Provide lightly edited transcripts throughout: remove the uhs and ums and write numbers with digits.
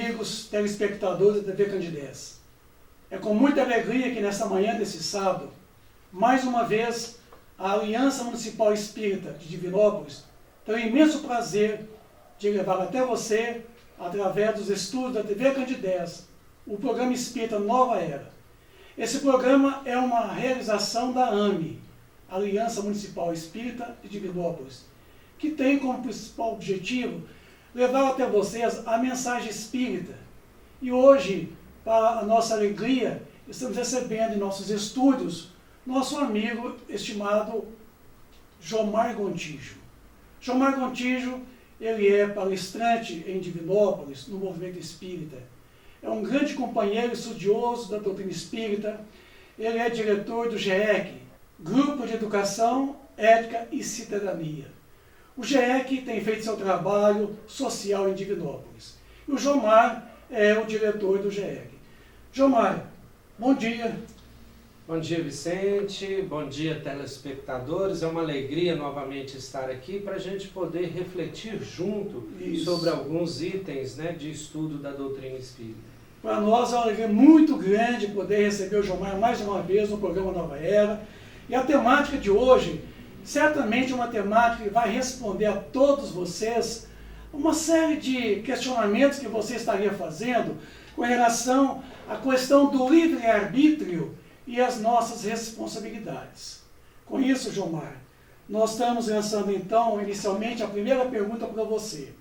amigos telespectadores da TV Candidez. É com muita alegria que nesta manhã desse sábado, mais uma vez, a Aliança Municipal Espírita de Divinópolis tem o imenso prazer de levar até você, através dos estudos da TV Candidez, o programa Espírita Nova Era. Esse programa é uma realização da AME, Aliança Municipal Espírita de Divinópolis, que tem como principal objetivo levar até vocês a mensagem espírita. E hoje, para a nossa alegria, estamos recebendo em nossos estúdios nosso amigo estimado Jomar Gontijo. Jomar Gontijo, ele é palestrante em Divinópolis, no movimento espírita. É um grande companheiro estudioso da doutrina espírita. Ele é diretor do GEC, Grupo de Educação, Ética e Cidadania. O GEC tem feito seu trabalho social em Divinópolis. E o Jomar é o diretor do GEC. Jomar, bom dia. Bom dia, Vicente. Bom dia, telespectadores. É uma alegria novamente estar aqui para a gente poder refletir junto sobre alguns itens, né, de estudo da doutrina espírita. Para nós é uma alegria muito grande poder receber o Jomar mais uma vez no programa Nova Era. E a temática de hoje, certamente uma temática que vai responder a todos vocês uma série de questionamentos que você estaria fazendo com relação à questão do livre-arbítrio e as nossas responsabilidades. Com isso, Jomar, nós estamos lançando então, inicialmente, a primeira pergunta para você.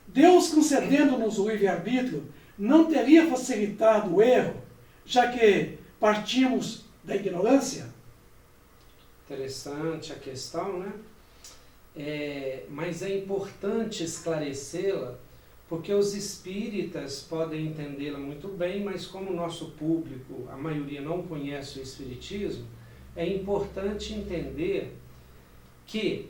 Deus concedendo-nos o livre-arbítrio não teria facilitado o erro, já que partimos da ignorância? Interessante a questão, né? Mas é importante esclarecê-la, porque os espíritas podem entendê-la muito bem, mas como o nosso público, a maioria não conhece o espiritismo, é importante entender que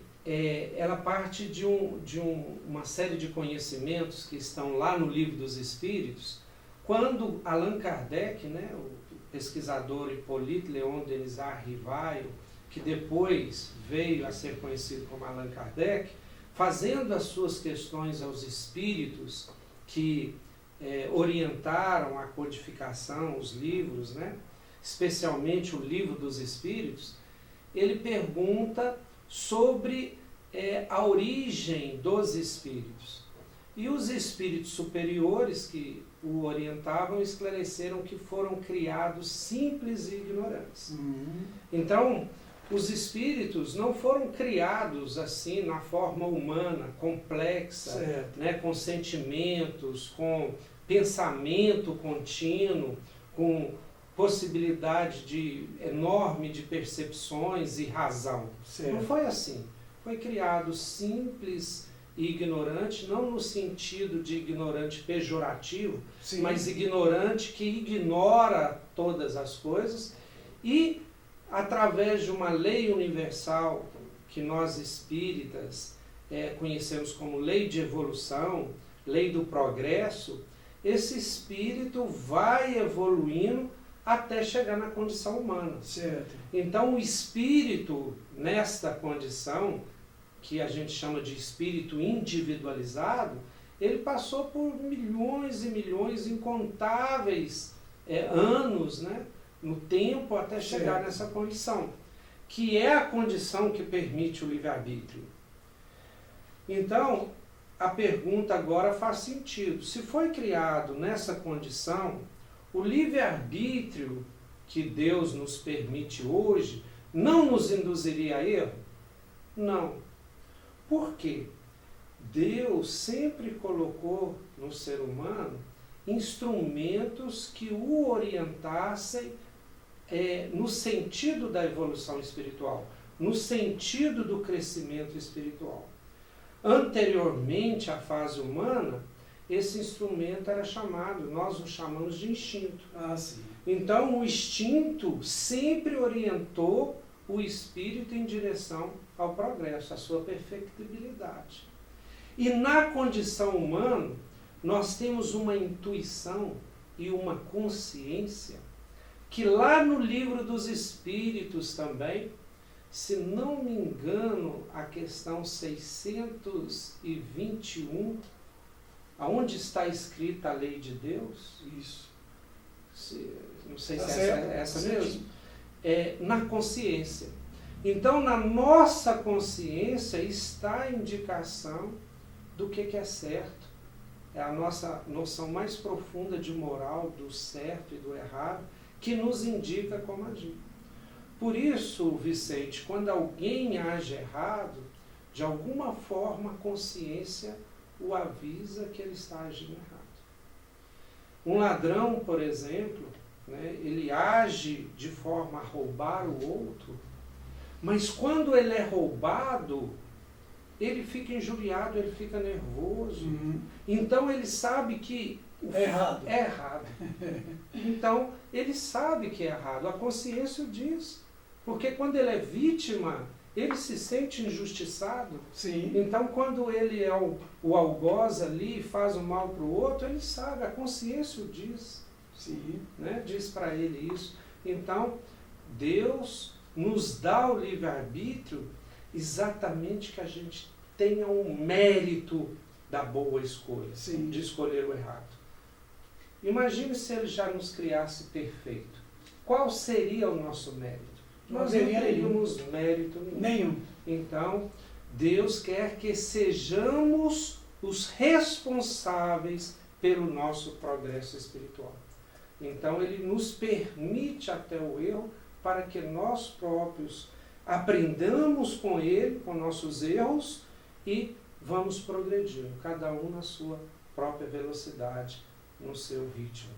ela parte de uma série de conhecimentos que estão lá no Livro dos Espíritos, quando Allan Kardec, né, o pesquisador Hippolyte Léon Denis Rivail, que depois veio a ser conhecido como Allan Kardec, fazendo as suas questões aos espíritos que orientaram a codificação, os livros, né? Especialmente o Livro dos Espíritos, ele pergunta sobre a origem dos espíritos. E os espíritos superiores que o orientavam esclareceram que foram criados simples e ignorantes. Então, os espíritos não foram criados assim na forma humana, complexa, né, com sentimentos, com pensamento contínuo, com possibilidade enorme de percepções e razão. Não foi assim. Foi criado simples e ignorante, não no sentido de ignorante pejorativo, mas ignorante que ignora todas as coisas e, através de uma lei universal que nós espíritas conhecemos como lei de evolução, lei do progresso, esse espírito vai evoluindo até chegar na condição humana. Então o espírito nesta condição, que a gente chama de espírito individualizado, ele passou por milhões e milhões, incontáveis anos, né, no tempo até chegar nessa condição, que é a condição que permite o livre-arbítrio. Então, a pergunta agora faz sentido. Se foi criado nessa condição, o livre-arbítrio que Deus nos permite hoje não nos induziria a erro? Não. Por quê? Deus sempre colocou no ser humano instrumentos que o orientassem no sentido da evolução espiritual, no sentido do crescimento espiritual. Anteriormente à fase humana, esse instrumento era chamado, nós o chamamos de instinto. Então o instinto sempre orientou o espírito em direção ao progresso, à sua perfectibilidade. E na condição humana, nós temos uma intuição e uma consciência que lá no Livro dos Espíritos também, se não me engano, a questão 621, aonde está escrita a lei de Deus? Isso. Não sei Tá se certo, é essa certo. mesmo. É na consciência. Então, na nossa consciência está a indicação do que é certo. É a nossa noção mais profunda de moral, do certo e do errado, que nos indica como agir. Por isso, Vicente, quando alguém age errado, de alguma forma a consciência o avisa que ele está agindo errado. Um ladrão, por exemplo, né, ele age de forma a roubar o outro, mas quando ele é roubado, ele fica injuriado, ele fica nervoso. Então ele sabe que é errado. É errado. Então ele sabe que é errado. A consciência o diz. Porque quando ele é vítima, ele se sente injustiçado. Sim. Então quando ele é o algoz ali e faz o mal para o outro, ele sabe, a consciência o diz. Sim. Né? Diz para ele isso. Então Deus nos dá o livre-arbítrio exatamente que a gente tenha um mérito da boa escolha, Sim. de escolher o errado. Imagine se ele já nos criasse perfeito. Qual seria o nosso mérito? Nós não teríamos mérito nenhum. Então, Deus quer que sejamos os responsáveis pelo nosso progresso espiritual. Então, Ele nos permite até o erro para que nós próprios aprendamos com Ele, com nossos erros, e vamos progredindo, cada um na sua própria velocidade, no seu ritmo.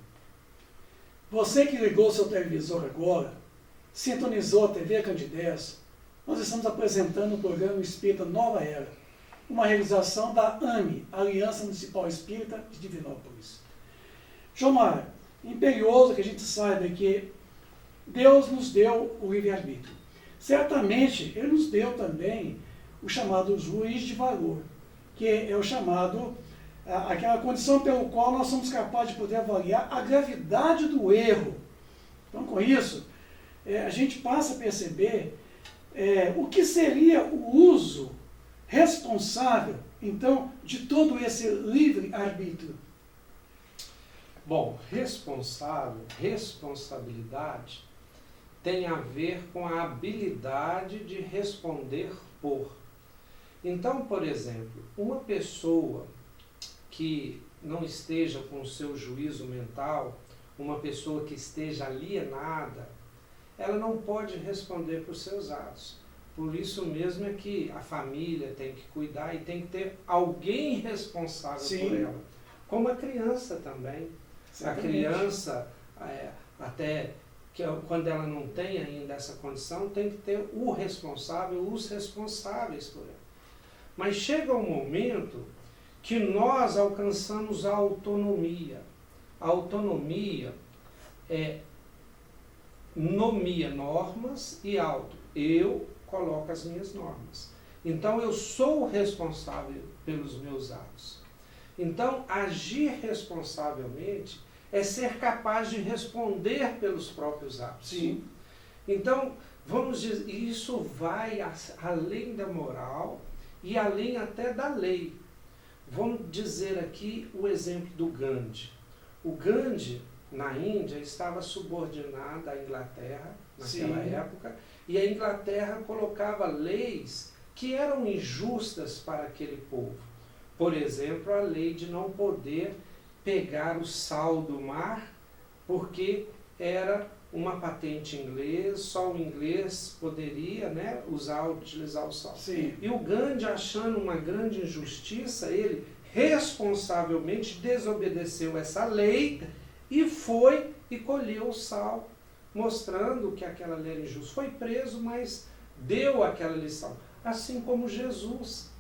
Você que ligou seu televisor agora, sintonizou a TV Candidez, nós estamos apresentando o programa Espírita Nova Era, uma realização da AME, Aliança Municipal Espírita de Divinópolis. Jomar, imperioso que a gente saiba que Deus nos deu o livre-arbítrio. Certamente, Ele nos deu também o chamado juiz de valor, que é o chamado, aquela condição pelo qual nós somos capazes de poder avaliar a gravidade do erro. Então, com isso, a gente passa a perceber o que seria o uso responsável, então, de todo esse livre-arbítrio. Bom, responsabilidade tem a ver com a habilidade de responder por. Então, por exemplo, uma pessoa que não esteja com o seu juízo mental, uma pessoa que esteja alienada, ela não pode responder por seus atos. Por isso mesmo é que a família tem que cuidar e tem que ter alguém responsável Sim. por ela. Como a criança também. Certamente. A criança, até que quando ela não tem ainda essa condição, tem que ter o responsável, os responsáveis por ela. Mas chega um momento que nós alcançamos a autonomia. A autonomia nomia normas e auto. Eu coloco as minhas normas. Então eu sou responsável pelos meus atos. Então agir responsavelmente é ser capaz de responder pelos próprios atos. Sim. Então, vamos dizer, isso vai além da moral e além até da lei. Vamos dizer aqui o exemplo do Gandhi. O Gandhi, na Índia, estava subordinado à Inglaterra, naquela Sim. época, e a Inglaterra colocava leis que eram injustas para aquele povo. Por exemplo, a lei de não poder pegar o sal do mar, porque era uma patente inglesa, só o inglês poderia, né, utilizar o sal. Sim. E o Gandhi, achando uma grande injustiça, ele responsavelmente desobedeceu essa lei e foi e colheu o sal, mostrando que aquela lei era injusta. Foi preso, mas deu aquela lição. Assim como Jesus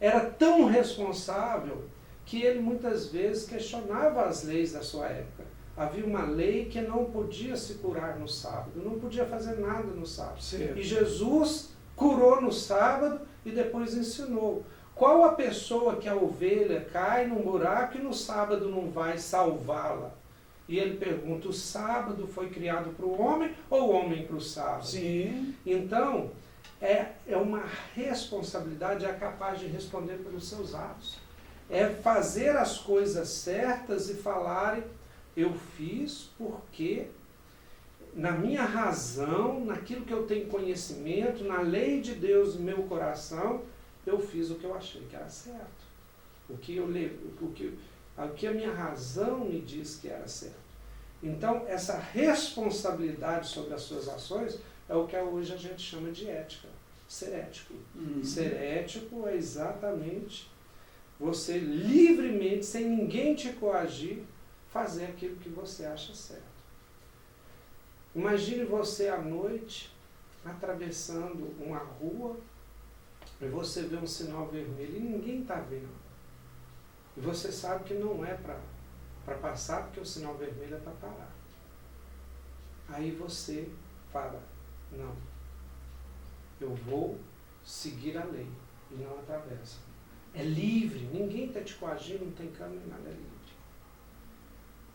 era tão responsável que ele muitas vezes questionava as leis da sua época. Havia uma lei que não podia se curar no sábado, não podia fazer nada no sábado. Certo. E Jesus curou no sábado e depois ensinou. Qual a pessoa que a ovelha cai num buraco e no sábado não vai salvá-la? E ele pergunta, o sábado foi criado para o homem ou o homem para o sábado? Sim. Então, é uma responsabilidade, é capaz de responder pelos seus atos. é fazer as coisas certas e falarem, eu fiz porque na minha razão, naquilo que eu tenho conhecimento, na lei de Deus no meu coração, eu fiz o que eu achei que era certo. O que a minha razão me diz que era certo. Então, essa responsabilidade sobre as suas ações é o que hoje a gente chama de ética. Ser ético. Ser ético é exatamente você livremente, sem ninguém te coagir, fazer aquilo que você acha certo. Imagine você à noite, atravessando uma rua, e você vê um sinal vermelho e ninguém está vendo. E você sabe que não é para passar, porque o sinal vermelho é para parar. Aí você fala, não, eu vou seguir a lei e não atravessa. É livre, ninguém está te coagindo, não tem câmera, nada, é livre.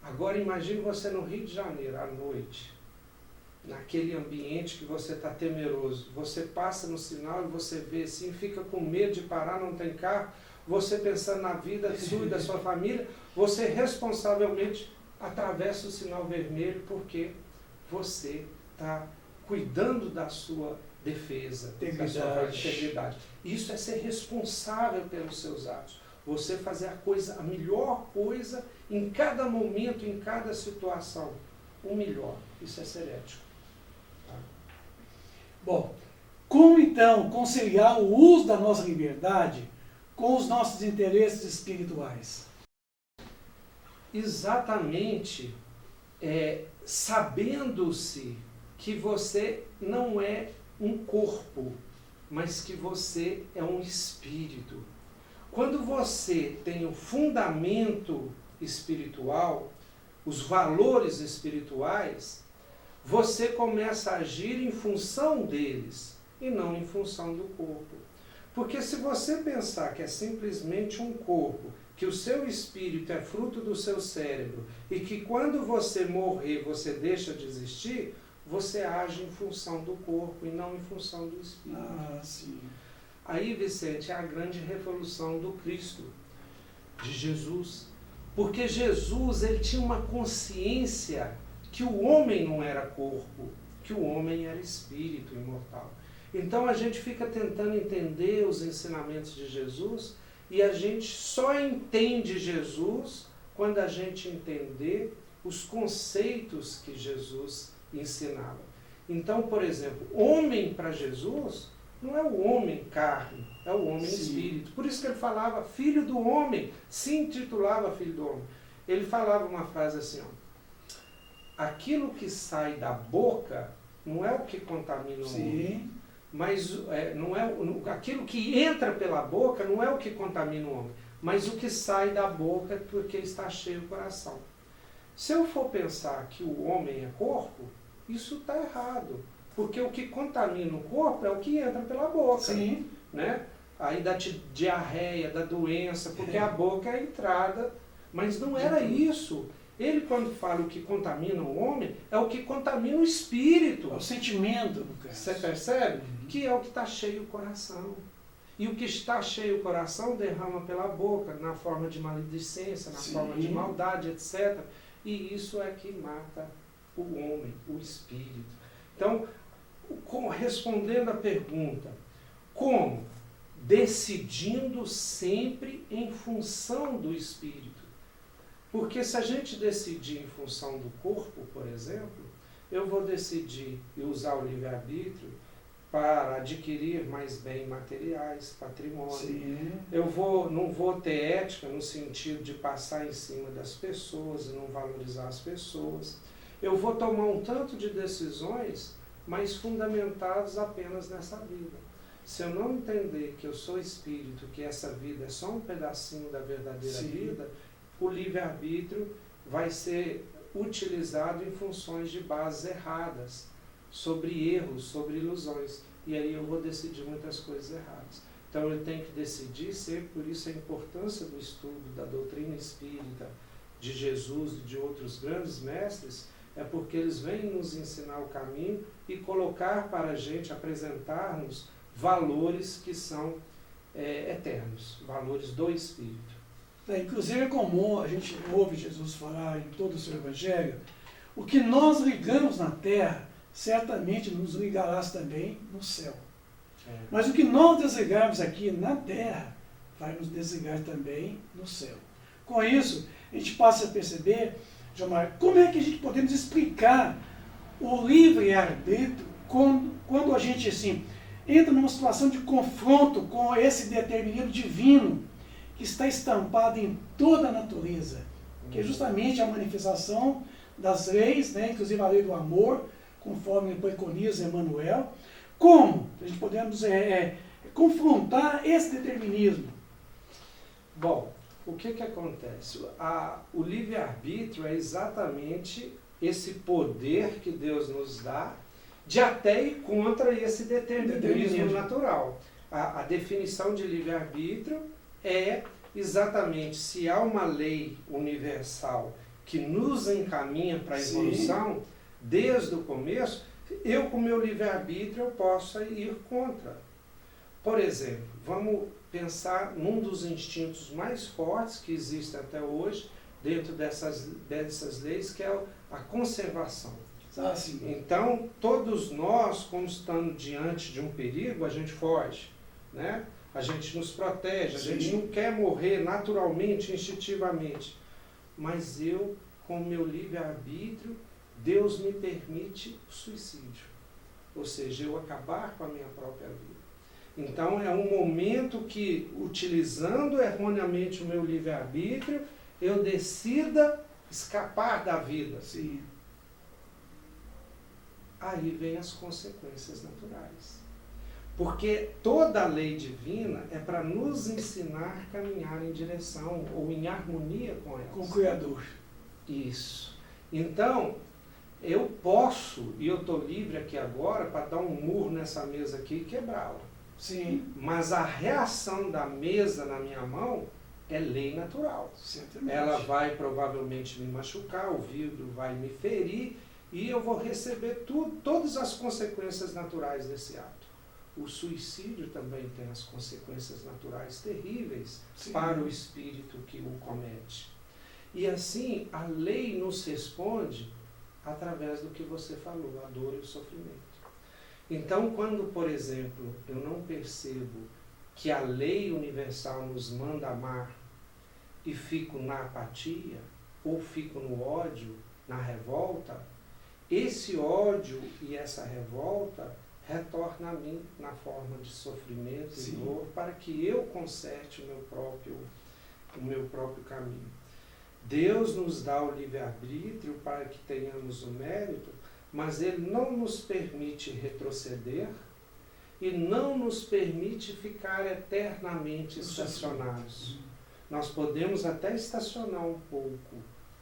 Agora imagine você no Rio de Janeiro, à noite, naquele ambiente que você está temeroso. Você passa no sinal e você vê assim, fica com medo de parar, não tem carro, você pensando na vida sua e da sua família, você responsavelmente atravessa o sinal vermelho porque você está cuidando da sua defesa, da sua integridade. Isso é ser responsável pelos seus atos. Você fazer a melhor coisa em cada momento, em cada situação. O melhor. Isso é ser ético. Tá? Bom, como então conciliar o uso da nossa liberdade com os nossos interesses espirituais? Exatamente, sabendo-se que você não é um corpo, mas que você é um espírito. Quando você tem o fundamento espiritual, os valores espirituais, você começa a agir em função deles e não em função do corpo. Porque se você pensar que é simplesmente um corpo, que o seu espírito é fruto do seu cérebro e que quando você morrer você deixa de existir, você age em função do corpo e não em função do espírito. Ah, sim. Aí, Vicente, é a grande revolução do Cristo, de Jesus. Porque Jesus, ele tinha uma consciência que o homem não era corpo, que o homem era espírito imortal. Então a gente fica tentando entender os ensinamentos de Jesus e a gente só entende Jesus quando a gente entender os conceitos que Jesus ensinava. Então, por exemplo, homem para Jesus não é o homem carne, é o homem espírito. Por isso que ele falava filho do homem, se intitulava filho do homem. Ele falava uma frase assim, ó, aquilo que sai da boca não é o que contamina o homem, mas aquilo que entra pela boca não é o que contamina o homem, mas o que sai da boca é porque está cheio o coração. Se eu for pensar que o homem é corpo, isso está errado. Porque o que contamina o corpo é o que entra pela boca. Sim. Né? Aí dá diarreia, da doença, porque a boca é a entrada. Mas não era isso. Ele, quando fala o que contamina o homem, é o que contamina o espírito. É o sentimento, no caso. Você percebe? Que é o que está cheio o coração. E o que está cheio o coração derrama pela boca, na forma de maledicência, na forma de maldade, etc. E isso é que mata o homem, o espírito. Então, respondendo à pergunta, como? Decidindo sempre em função do espírito. Porque se a gente decidir em função do corpo, por exemplo, eu vou decidir e usar o livre-arbítrio para adquirir mais bens materiais, patrimônio. Sim. Eu não vou ter ética no sentido de passar em cima das pessoas e não valorizar as pessoas. Eu vou tomar um tanto de decisões, mas fundamentadas apenas nessa vida. Se eu não entender que eu sou espírito, que essa vida é só um pedacinho da verdadeira vida, o livre-arbítrio vai ser utilizado em funções de bases erradas, sobre erros, sobre ilusões. E aí eu vou decidir muitas coisas erradas. Então eu tenho que decidir sempre, por isso a importância do estudo da doutrina espírita, de Jesus e de outros grandes mestres, é porque eles vêm nos ensinar o caminho e colocar para a gente, apresentar-nos valores que são eternos, valores do Espírito. Inclusive é comum, a gente ouve Jesus falar em todo o seu Evangelho, o que nós ligamos na terra, certamente nos ligarás também no céu. Mas o que nós desligarmos aqui na terra, vai nos desligar também no céu. Com isso, a gente passa a perceber, Gilmar, como é que a gente podemos explicar o livre-arbítrio quando a gente assim, entra numa situação de confronto com esse determinismo divino que está estampado em toda a natureza, que é justamente a manifestação das leis, né, inclusive a lei do amor, conforme preconiza Emmanuel. Como a gente podemos confrontar esse determinismo? Bom, o que acontece? O livre-arbítrio é exatamente esse poder que Deus nos dá de até ir contra esse determinismo natural. A definição de livre-arbítrio é exatamente se há uma lei universal que nos encaminha para a evolução, desde o começo, eu com meu livre-arbítrio eu posso ir contra. Por exemplo, vamos pensar num dos instintos mais fortes que existem até hoje, dentro dessas leis, que é a conservação. Então, todos nós, como estando diante de um perigo, a gente foge, né? A gente nos protege, a gente não quer morrer naturalmente, instintivamente. Mas eu, com o meu livre-arbítrio, Deus me permite o suicídio. Ou seja, eu acabar com a minha própria vida. Então, é um momento que, utilizando erroneamente o meu livre-arbítrio, eu decida escapar da vida. Aí vem as consequências naturais. Porque toda a lei divina é para nos ensinar a caminhar em direção ou em harmonia com ela. Com o Criador. Isso. Então, eu posso, e eu estou livre aqui agora, para dar um murro nessa mesa aqui e quebrá-la. Mas a reação da mesa na minha mão é lei natural. Certamente. Ela vai provavelmente me machucar, o vidro vai me ferir, e eu vou receber todas as consequências naturais desse ato. O suicídio também tem as consequências naturais terríveis para o espírito que o comete. E assim, a lei nos responde através do que você falou, a dor e o sofrimento. Então, quando, por exemplo, eu não percebo que a lei universal nos manda amar e fico na apatia, ou fico no ódio, na revolta, esse ódio e essa revolta retorna a mim na forma de sofrimento e dor, para que eu conserte o meu próprio caminho. Deus nos dá o livre-arbítrio para que tenhamos o mérito, mas Ele não nos permite retroceder e não nos permite ficar eternamente estacionados. Nós podemos até estacionar um pouco,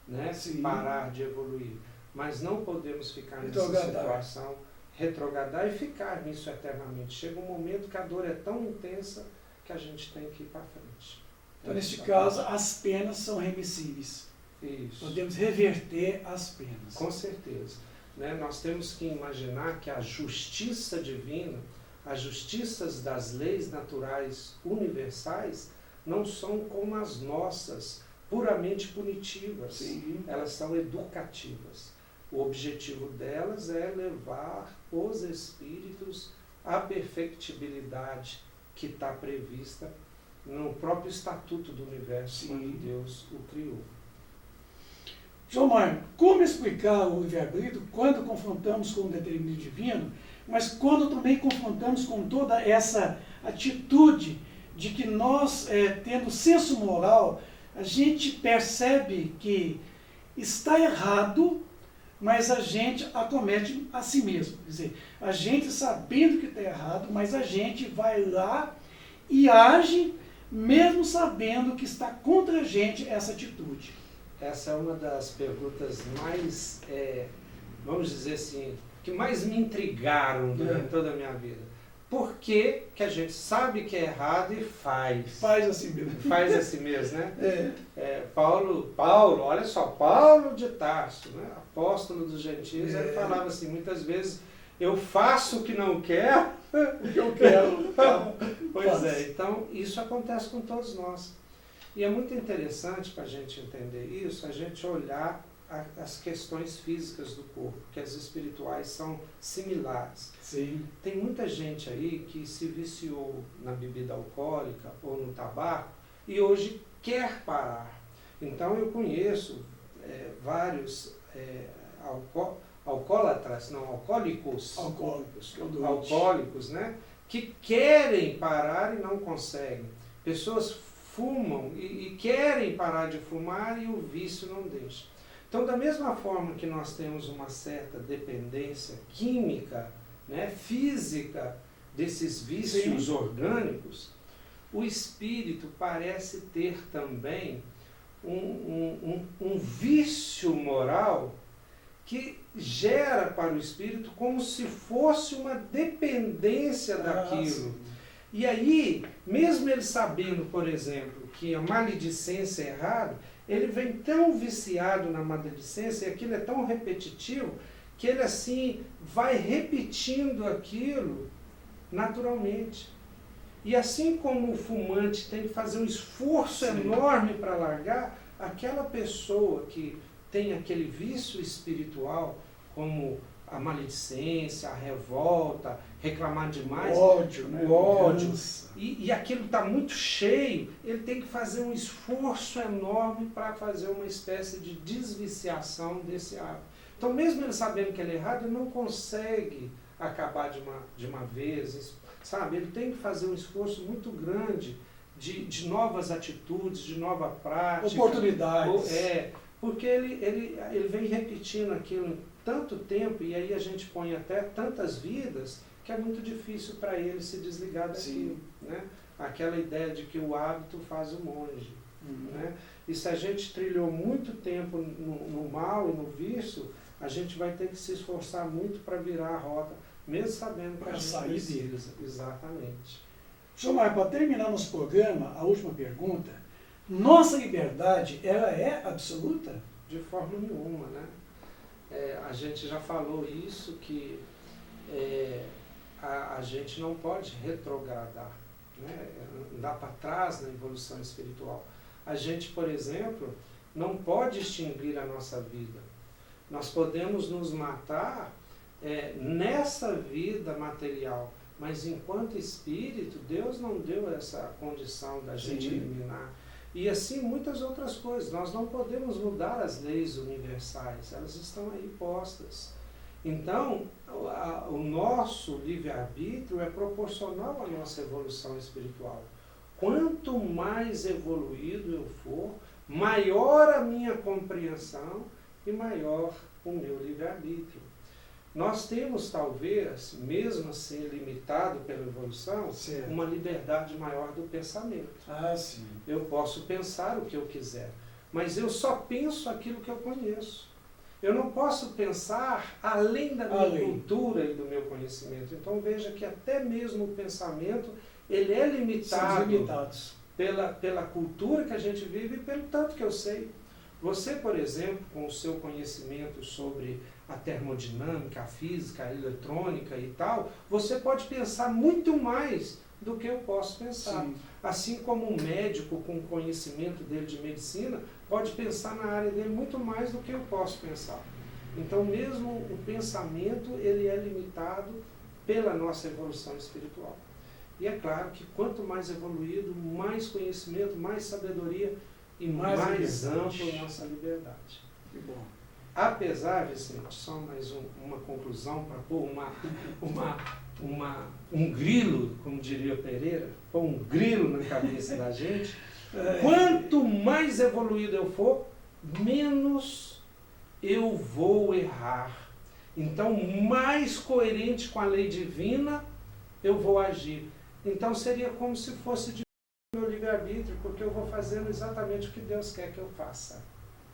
né? Parar de evoluir, mas não podemos ficar nessa situação, retrogradar e ficar nisso eternamente. Chega um momento que a dor é tão intensa que a gente tem que ir para frente. Então, neste caso, as penas são remissíveis. Isso. Podemos reverter as penas. Com certeza. Né? Nós temos que imaginar que a justiça divina, as justiças das leis naturais universais, não são como as nossas, puramente punitivas. Elas são educativas. O objetivo delas é levar os espíritos à perfectibilidade que está prevista no próprio estatuto do universo, quando Deus o criou. João Mário, como explicar o livre-arbítrio quando confrontamos com o determinismo divino, mas quando também confrontamos com toda essa atitude de que nós, tendo senso moral, a gente percebe que está errado, mas a gente acomete a si mesmo. Quer dizer, a gente sabendo que está errado, mas a gente vai lá e age, mesmo sabendo que está contra a gente essa atitude. Essa é uma das perguntas mais, vamos dizer assim, que mais me intrigaram durante toda a minha vida. Por que que a gente sabe que é errado e faz? Faz assim mesmo. Faz assim mesmo, né? Paulo, olha só, Paulo de Tarso, né? Apóstolo dos gentios, ele falava assim, muitas vezes, eu faço o que não quero, o que eu quero. Pois é, então isso acontece com todos nós. E é muito interessante para a gente entender isso, a gente olhar as questões físicas do corpo, que as espirituais são similares. Sim. Tem muita gente aí que se viciou na bebida alcoólica ou no tabaco e hoje quer parar. Então eu conheço vários alcoólicos, né, que querem parar e não conseguem. Pessoas fumam e querem parar de fumar e o vício não deixa. Então, da mesma forma que nós temos uma certa dependência química, né, física, desses vícios orgânicos, o espírito parece ter também um vício moral que gera para o espírito como se fosse uma dependência daquilo. Sim. E aí, mesmo ele sabendo, por exemplo, que a maledicência é errado, ele vem tão viciado na maledicência, e aquilo é tão repetitivo, que ele assim vai repetindo aquilo naturalmente. E assim como o fumante tem que fazer um esforço enorme para largar, aquela pessoa que tem aquele vício espiritual, como a maledicência, a revolta, reclamar demais, o ódio, né? O ódio, e aquilo está muito cheio, ele tem que fazer um esforço enorme para fazer uma espécie de desviciação desse hábito. Então, mesmo ele sabendo que ele é errado, ele não consegue acabar de uma vez, sabe? Ele tem que fazer um esforço muito grande de novas atitudes, de nova prática. Oportunidades. Porque ele vem repetindo aquilo em tanto tempo, e aí a gente põe até tantas vidas, que é muito difícil para ele se desligar daquilo. Né? Aquela ideia de que o hábito faz o monge. Né? E se a gente trilhou muito tempo no mal e no vício, a gente vai ter que se esforçar muito para virar a rota, mesmo sabendo que a gente sair precisa. Exatamente. Gilmar, para terminar nosso programa, a última pergunta. Nossa liberdade, ela é absoluta? De forma nenhuma, né? A gente já falou isso, que a gente não pode retrogradar, né? Andar para trás na evolução espiritual. A gente, por exemplo, não pode extinguir a nossa vida. Nós podemos nos matar nessa vida material, mas enquanto espírito, Deus não deu essa condição da gente eliminar. E assim muitas outras coisas. Nós não podemos mudar as leis universais, elas estão aí postas. Então, o nosso livre-arbítrio é proporcional à nossa evolução espiritual. Quanto mais evoluído eu for, maior a minha compreensão e maior o meu livre-arbítrio. Nós temos, talvez, mesmo assim limitado pela evolução, uma liberdade maior do pensamento. Sim. Eu posso pensar o que eu quiser, mas eu só penso aquilo que eu conheço. Eu não posso pensar além da minha cultura e do meu conhecimento. Então veja que até mesmo o pensamento, ele é limitado pela cultura que a gente vive e pelo tanto que eu sei. Você, por exemplo, com o seu conhecimento sobre a termodinâmica, a física, a eletrônica e tal, você pode pensar muito mais do que eu posso pensar. Sim. Assim como um médico com o conhecimento dele de medicina pode pensar na área dele muito mais do que eu posso pensar. Então, mesmo o pensamento, ele é limitado pela nossa evolução espiritual. E é claro que quanto mais evoluído, mais conhecimento, mais sabedoria e mais ampla a nossa liberdade. Que bom. Apesar, Vicente, só mais uma conclusão para pôr um grilo, como diria Pereira, pôr um grilo na cabeça da gente. Quanto mais evoluído eu for, menos eu vou errar. Então, mais coerente com a lei divina eu vou agir. Então, seria como se fosse de meu livre-arbítrio, porque eu vou fazendo exatamente o que Deus quer que eu faça.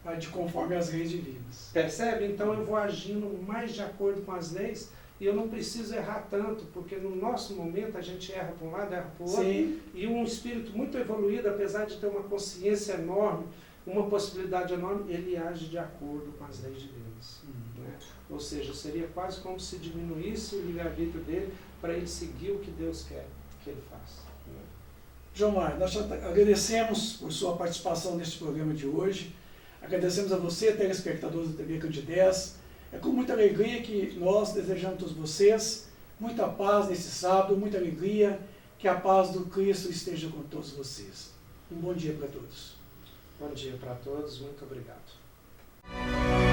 Vai de conforme as leis divinas. Percebe? Então eu vou agindo mais de acordo com as leis e eu não preciso errar tanto, porque no nosso momento a gente erra para um lado, erra para o outro. Sim. E um espírito muito evoluído, apesar de ter uma consciência enorme, uma possibilidade enorme, ele age de acordo com as leis divinas. Né? Ou seja, seria quase como se diminuísse o livre-arbítrio dele para ele seguir o que Deus quer que ele faça. Né? João Mário, nós te agradecemos por sua participação neste programa de hoje. Agradecemos a você, telespectadores da TV Candidez. É com muita alegria que nós desejamos a todos vocês muita paz nesse sábado, muita alegria, que a paz do Cristo esteja com todos vocês. Um bom dia para todos. Bom dia para todos, muito obrigado.